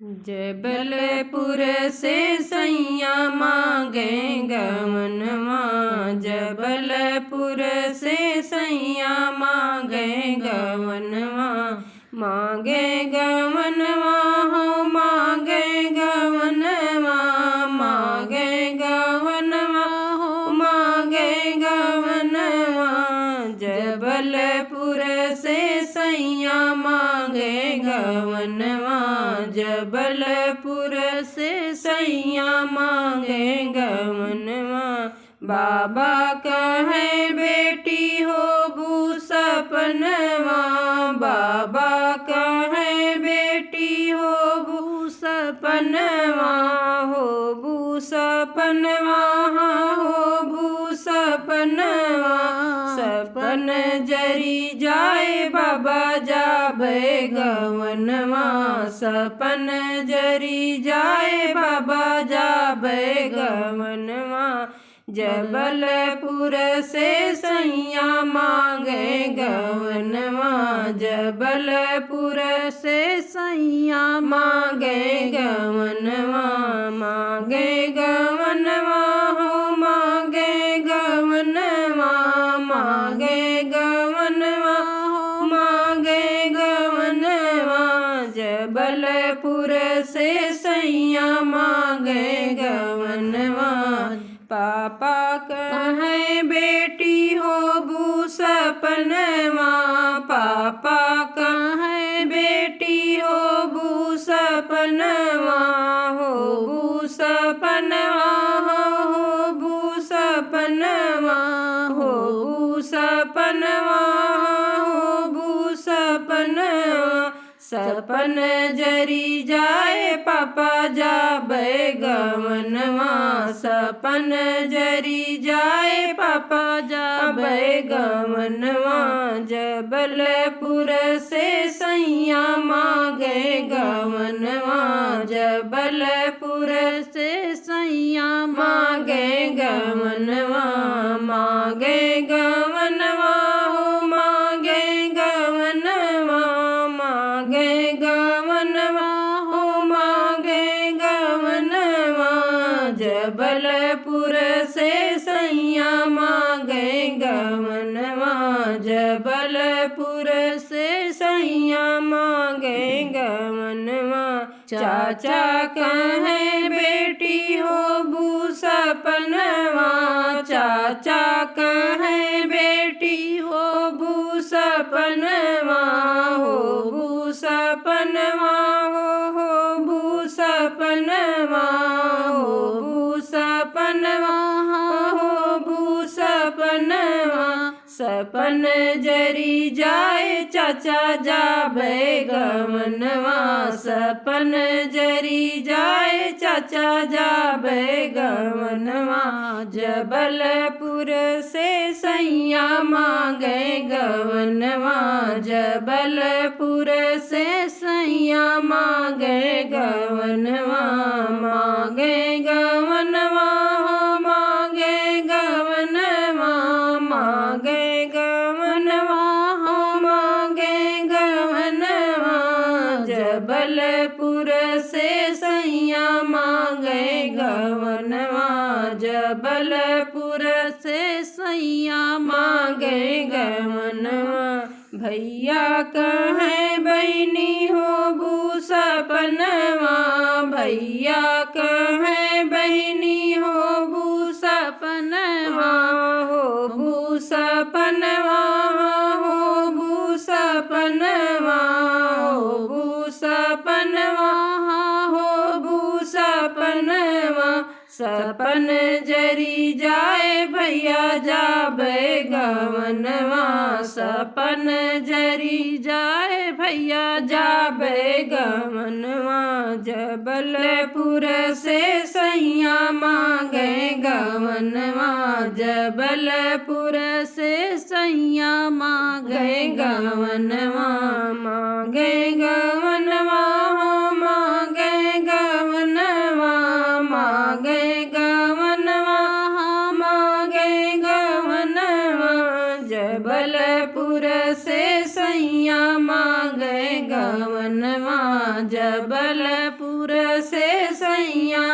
जबलपुर से सैया मांगे गवनवा, जबलपुर से सैया मांगे गवनवा, मांगे गवनवा हो मांगे गवनवा, मांगे गवनवा हो मांगे गवनवा, जबलपुर से सैया मांगे गवनवा, जबलपुर से सैया मांगे गवनवा। बाबा कहे बेटी हो बू सपनवा, बाबा कहे बेटी हो बू सपनवा, हो बू सपनवा, हो बू सपनवा, सपन जरी जाए बाबा जाबे गवनवा, सपन जरी जाए बाबा जाबे गवनवा, जबलपुर से सैया मांगे गवनवा, जबलपुर से सैया मांगे गवनवा, मांगे गवनवा हो मांगे गवनवा, मांगे गवनवा हो मांगे गवनवा, जबलपुर से सैया मांगे गवनवा। पापा कहे बेटी हो बू सपनवा, पापा कहे बेटी हो बू सपनवा, हो बू सपनवा, हो बू सपनवा, हो बू सपनवा, हो बू सपनवा, सपन जरी जाए पापा जाबे गवनवा, सपन जरी जाए पापा जाबे गवनवा, जबलपुर से सैया मांगे गवनवा, जबलपुर से सैया मांगे गवनवा, मांगे गवनवा हो मांगे गवनवा, मांगे गवनवा हो मांगे गवनवा, जबलपुर से सैया मांगे गवनवा, जबलपुर से सैया मांगे गवनवा। चाचा कहे बेटी हो बू सपनवा, चाचा कहे बेटी हो बू सपनवा, हो बू सपनवा, हो बू सपनवा, हो बू सपनवा, हो बू सपनवा, सपन जरी जाए चाचा जाबे गवनवा, सपन जरी जाए चाचा जाबे गवनवा, जबलपुर से सैया मांगे गवनवा, जबलपुर से सैया मांगे गवनवा, मांगे गवनवा हो मांगे गवनवा, मांगे गवनवा हो मांगे गवनवा, जबलपुर से सैया मांगे गवनवा, जबलपुर से सैया मांगे गवनवा। भैया कहे बहनी हो बू सपनवा, भैया कहे बहनी हो बू सपनवा, हो बू सपनवा, हो बू सपनवा, हो बू सपनवा, हो बू सपनवा, सपन जरी जाए भैया जाबे गवनवा, सपन जरी जाए भैया जाबे गवनवा, जबलपुर से सैया मांगे गवनवा, जबलपुर से सैया मांगे गवनवा, मांगे गवनवा हो मांगे गवनवा, मांगे गवनवा हो मांगे गवनवा, जबलपुर से सैया मांगे गवनवा, जबल जबलपुर से सैया